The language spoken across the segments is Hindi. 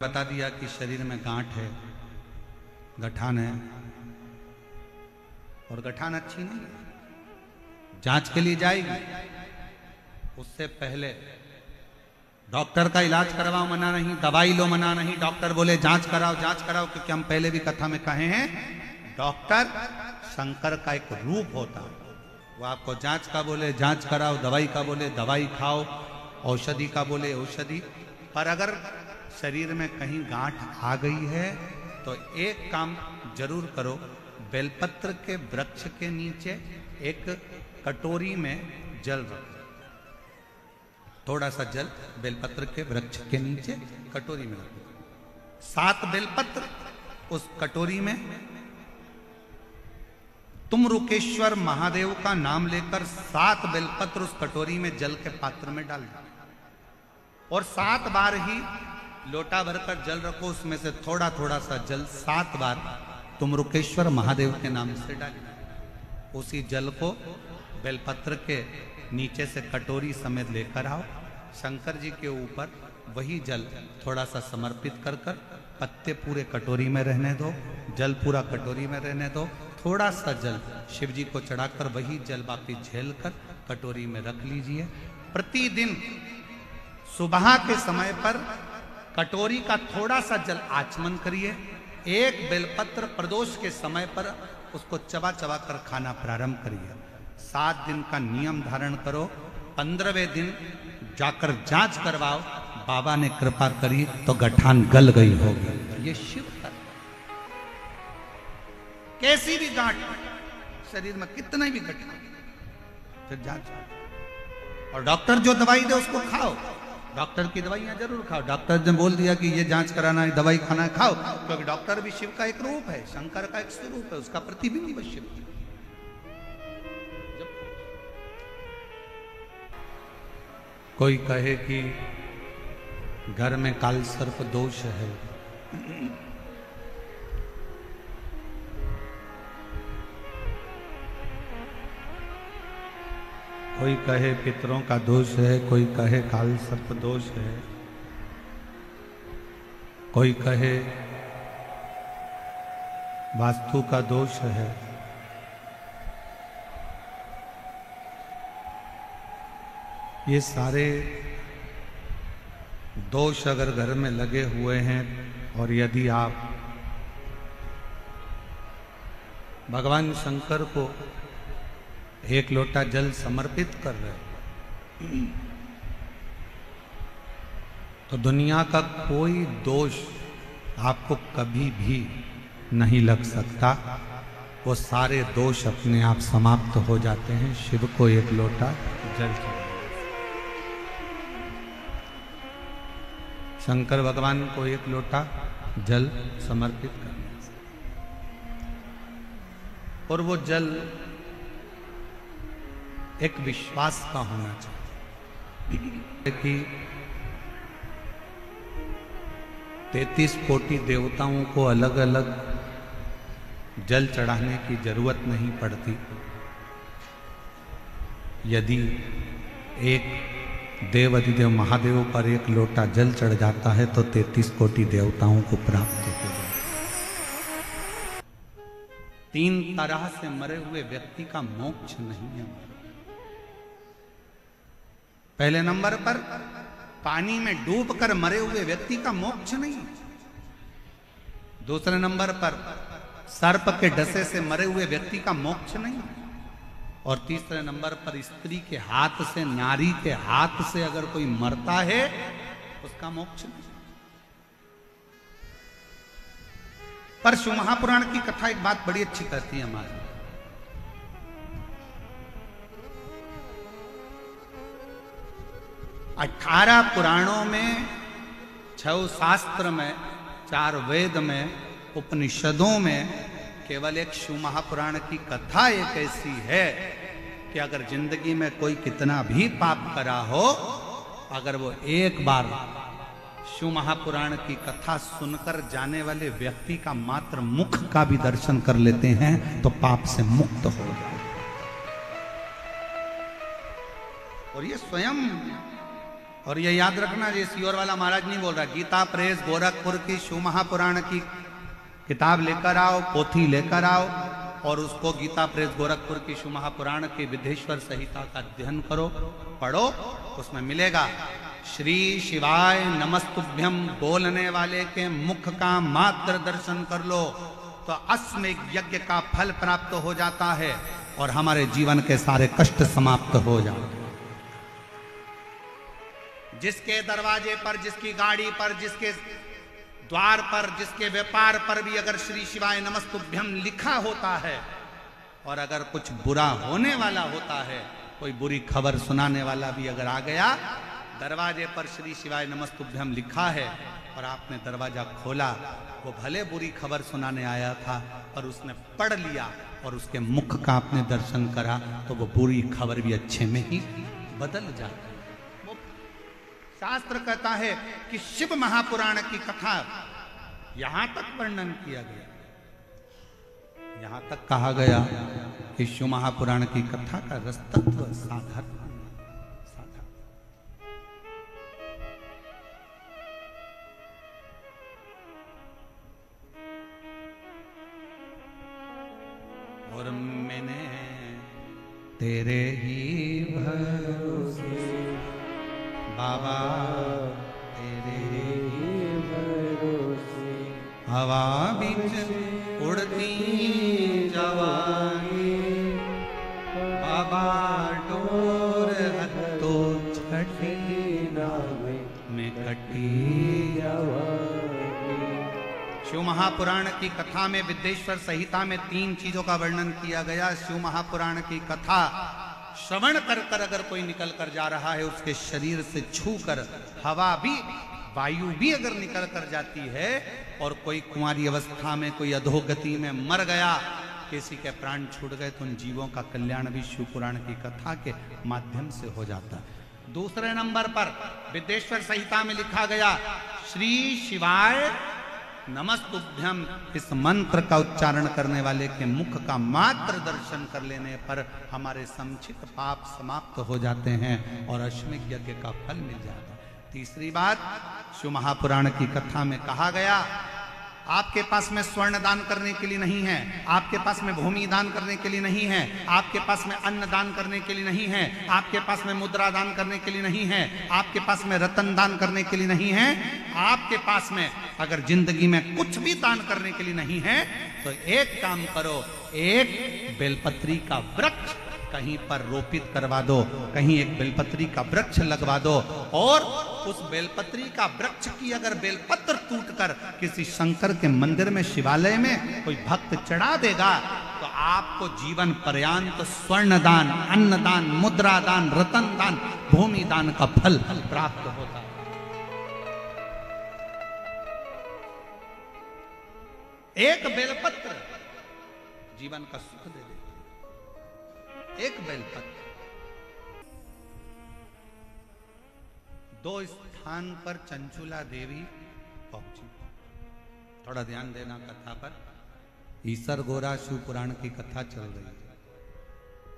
बता दिया कि शरीर में गांठ है, गठान है, और गठान अच्छी नहीं है, जांच के लिए जाएगी। उससे पहले डॉक्टर का इलाज करवाओ मना नहीं, दवाई लो मना नहीं, डॉक्टर बोले जांच कराओ क्योंकि हम पहले भी कथा में कहे हैं डॉक्टर शंकर का एक रूप होता है। वो आपको जांच का बोले जांच कराओ, दवाई का बोले दवाई खाओ, औषधि का बोले औषधि। पर अगर शरीर में कहीं गांठ आ गई है तो एक काम जरूर करो, बेलपत्र के वृक्ष के नीचे एक कटोरी में जल रखो, थोड़ा सा जल बेलपत्र के वृक्ष के नीचे कटोरी में रखो, 7 बेलपत्र उस कटोरी में, तुम रुकेश्वर महादेव का नाम लेकर 7 बेलपत्र उस कटोरी में जल के पात्र में डाल दो और 7 बार ही लोटा भरकर जल रखो, उसमें से थोड़ा थोड़ा सा जल 7 बार तुम रुकेश्वर महादेव के नाम से डालो। उसी जल को बेलपत्र के नीचे से कटोरी समेत लेकर आओ, शंकर जी के ऊपर वही जल थोड़ा सा समर्पित कर कर, पत्ते पूरे कटोरी में रहने दो, जल पूरा कटोरी में रहने दो, थोड़ा सा जल शिव जी को चढ़ाकर वही जल वापिस झेल कर कटोरी में रख लीजिए। प्रतिदिन सुबह के समय पर कटोरी का थोड़ा सा जल आचमन करिए, एक बेलपत्र प्रदोष के समय पर उसको चबा चबा कर खाना प्रारंभ करिए। 7 दिन का नियम धारण करो, 15वें दिन जाकर जांच करवाओ, बाबा ने कृपा करी तो गठान गल गई होगी। ये शिव का, कैसी भी गांठ शरीर में कितने भी गठान, फिर जांच, और डॉक्टर जो दवाई दे उसको खाओ, डॉक्टर की दवाइयां जरूर खाओ। डॉक्टर ने बोल दिया कि ये जांच कराना है, दवाई खाना है, खाओ, क्योंकि डॉक्टर भी शिव का एक रूप है, शंकर का एक स्वरूप है, उसका प्रतिबिंब है शिव। कोई कहे कि घर में काल सर्प दोष है, कोई कहे पितरों का दोष है, कोई कहे काल सर्प दोष है, कोई कहे वास्तु का दोष है। ये सारे दोष अगर घर में लगे हुए हैं और यदि आप भगवान शंकर को एक लोटा जल समर्पित कर रहे तो दुनिया का कोई दोष आपको कभी भी नहीं लग सकता, वो सारे दोष अपने आप समाप्त हो जाते हैं शिव को एक लोटा जल चढ़ाने। शंकर भगवान को एक लोटा जल समर्पित करने से, और वो जल एक विश्वास का होना चाहिए कि 33 कोटि देवताओं को अलग अलग जल चढ़ाने की जरूरत नहीं पड़ती। यदि एक देव अधिदेव महादेव पर एक लोटा जल चढ़ जाता है तो 33 कोटि देवताओं को प्राप्त हो जाता है। 3 तरह से मरे हुए व्यक्ति का मोक्ष नहीं है। पहले नंबर पर पानी में डूबकर मरे हुए व्यक्ति का मोक्ष नहीं। दूसरे नंबर पर सर्प के डसे से मरे हुए व्यक्ति का मोक्ष नहीं। और तीसरे नंबर पर स्त्री के हाथ से, नारी के हाथ से अगर कोई मरता है उसका मोक्ष नहीं। पर शिव महापुराण की कथा एक बात बड़ी अच्छी कहती है हमारी, 18 पुराणों में, 6 शास्त्र में, 4 वेद में, उपनिषदों में केवल एक शिव महापुराण की कथा एक ऐसी है कि अगर जिंदगी में कोई कितना भी पाप करा हो, अगर वो एक बार शिव महापुराण की कथा सुनकर जाने वाले व्यक्ति का मात्र मुख का भी दर्शन कर लेते हैं तो पाप से मुक्त हो जाए। और ये स्वयं और ये याद रखना, ये सियोर वाला महाराज नहीं बोल रहा, गीता प्रेस गोरखपुर की शिव महापुराण की किताब लेकर आओ, पोथी लेकर आओ और उसको गीता प्रेस गोरखपुर की शिव महापुराण के विद्धेश्वर संहिता का अध्ययन करो, पढ़ो, उसमें मिलेगा श्री शिवाय नमस्तुभ्यम बोलने वाले के मुख का मात्र दर्शन कर लो तो अश्वमेध यज्ञ का फल प्राप्त हो जाता है और हमारे जीवन के सारे कष्ट समाप्त हो जाते हैं। जिसके दरवाजे पर, जिसकी गाड़ी पर, जिसके द्वार पर, जिसके व्यापार पर भी अगर श्री शिवाय नमस्तुभ्यम लिखा होता है और अगर कुछ बुरा होने वाला होता है, कोई बुरी खबर सुनाने वाला भी अगर आ गया, दरवाजे पर श्री शिवाय नमस्तुभ्यम लिखा है और आपने दरवाजा खोला, वो भले बुरी खबर सुनाने आया था पर उसने पढ़ लिया और उसके मुख का आपने दर्शन करा तो वो बुरी खबर भी अच्छे में ही बदल जाती है। शास्त्र कहता है कि शिव महापुराण की कथा यहां तक वर्णन किया गया, यहां तक कहा गया कि शिव महापुराण की कथा का रस तत्व साधारण और मैंने तेरे ही भरोसे बाबा तेरे ही भरोसे हवा बीच उड़ती जवानी बाबा डोर हत्तो छठी नावे में कटी शिव महापुराण की कथा में विद्धेश्वर संहिता में 3 चीजों का वर्णन किया गया। शिव महापुराण की कथा श्रवण कर कर अगर कोई निकल कर जा रहा है, उसके शरीर से छू कर हवा भी, वायु भी अगर निकल कर जाती है और कोई कुंवारी अवस्था में, कोई अधोगति में मर गया, किसी के प्राण छूट गए, तो उन जीवों का कल्याण भी शिव पुराण की कथा के माध्यम से हो जाता है। दूसरे नंबर पर विद्धेश्वर संहिता में लिखा गया श्री शिवाय नमस्तुभ्यम, इस मंत्र का उच्चारण करने वाले के मुख का मात्र दर्शन कर लेने पर हमारे संचित पाप समाप्त हो जाते हैं और अश्वमेध यज्ञ का फल मिल जाता है। तीसरी बात, शिव महापुराण की कथा में कहा गया आपके पास में स्वर्ण दान करने के लिए नहीं है, आपके पास में भूमि दान करने के लिए नहीं है, आपके पास में अन्न दान करने के लिए नहीं है, आपके पास में मुद्रा दान करने के लिए नहीं है, आपके पास में रतन दान करने के लिए नहीं है, आपके पास में अगर जिंदगी में कुछ भी दान करने के लिए नहीं है तो एक काम करो, एक बेलपत्री का वृक्ष कहीं पर रोपित करवा दो, कहीं एक बेलपत्री का वृक्ष लगवा दो और उस बेलपत्री का वृक्ष की अगर बेलपत्र टूटकर किसी शंकर के मंदिर में, शिवालय में कोई भक्त चढ़ा देगा तो आपको जीवन पर्यंत स्वर्ण दान, अन्न दान, मुद्रा दान, रतन दान, भूमि दान का फल प्राप्त होता है। एक बेलपत्र जीवन का सुख दे देगा, एक बेलपत्र। 2 स्थान पर चंचुला देवी पहुंची, थोड़ा ध्यान देना कथा पर। ईसर गोरा शिव पुराण की कथा चल रही है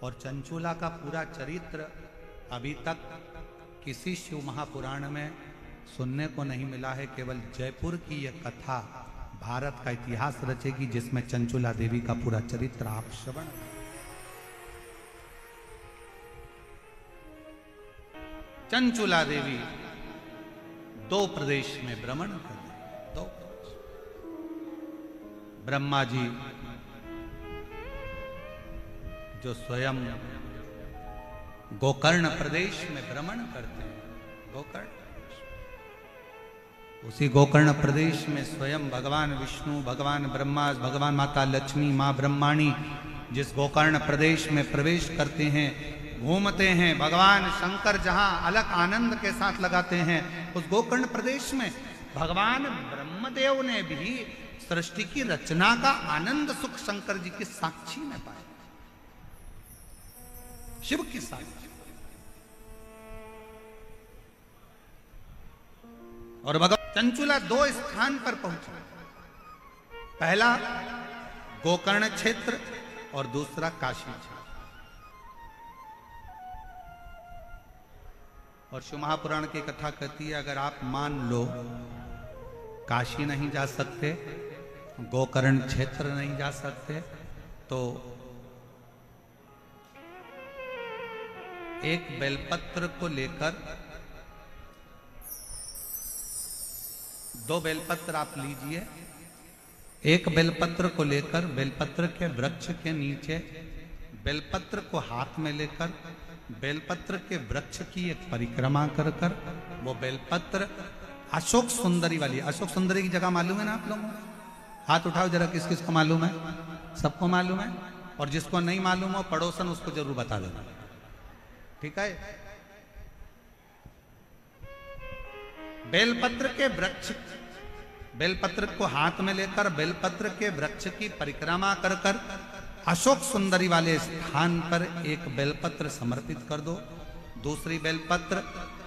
और चंचुला का पूरा चरित्र अभी तक किसी शिव महापुराण में सुनने को नहीं मिला है। केवल जयपुर की यह कथा भारत का इतिहास रचेगी जिसमें चंचुला देवी का पूरा चरित्र आप श्रवण। चंचुला देवी 2 प्रदेश में भ्रमण कर रही, 2 प्रदेश। ब्रह्मा जी जो स्वयं गोकर्ण प्रदेश में भ्रमण करते हैं, गोकर्ण प्रदेश, उसी गोकर्ण प्रदेश में स्वयं भगवान विष्णु, भगवान ब्रह्मा, भगवान माता लक्ष्मी, मां ब्रह्माणी जिस गोकर्ण प्रदेश में प्रवेश करते हैं, घूमते हैं, भगवान शंकर जहां अलग आनंद के साथ लगाते हैं, उस गोकर्ण प्रदेश में भगवान ब्रह्मदेव ने भी सृष्टि की रचना का आनंद सुख शंकर जी की साक्षी में पाया, शिव की साक्षी। और भगवान चंचुला 2 स्थान पर पहुंचे, पहला गोकर्ण क्षेत्र और दूसरा काशी क्षेत्र। और शिव महापुराण की कथा कहती है, अगर आप मान लो काशी नहीं जा सकते, गोकर्ण क्षेत्र नहीं जा सकते, तो एक बेलपत्र को लेकर, 2 बेलपत्र आप लीजिए, एक बेलपत्र को लेकर बेलपत्र के वृक्ष के नीचे बेलपत्र को हाथ में लेकर बेलपत्र के वृक्ष की एक परिक्रमा कर कर वो बेलपत्र अशोक सुंदरी वाली, अशोक सुंदरी की जगह मालूम है ना आप लोगों को? हाथ उठाओ जरा, किस किस को मालूम है? सबको मालूम है? और जिसको नहीं मालूम हो पड़ोसन उसको जरूर बता देना, ठीक है? बेलपत्र के वृक्ष, बेलपत्र को हाथ में लेकर बेलपत्र के वृक्ष की परिक्रमा कर कर अशोक सुंदरी वाले स्थान पर एक बेलपत्र समर्पित कर दो। दूसरी बेलपत्र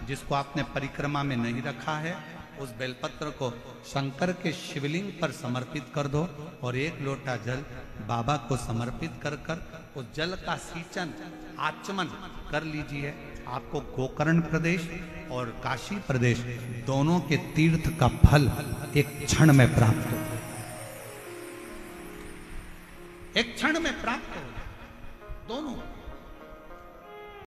जिसको आपने परिक्रमा में नहीं रखा है, उस बेलपत्र को शंकर के शिवलिंग पर समर्पित कर दो और एक लोटा जल बाबा को समर्पित कर कर उस जल का सींचन, आचमन कर लीजिए। आपको गोकर्ण प्रदेश और काशी प्रदेश दोनों के तीर्थ का फल एक क्षण में प्राप्त हो, एक क्षण में प्राप्त हो दोनों।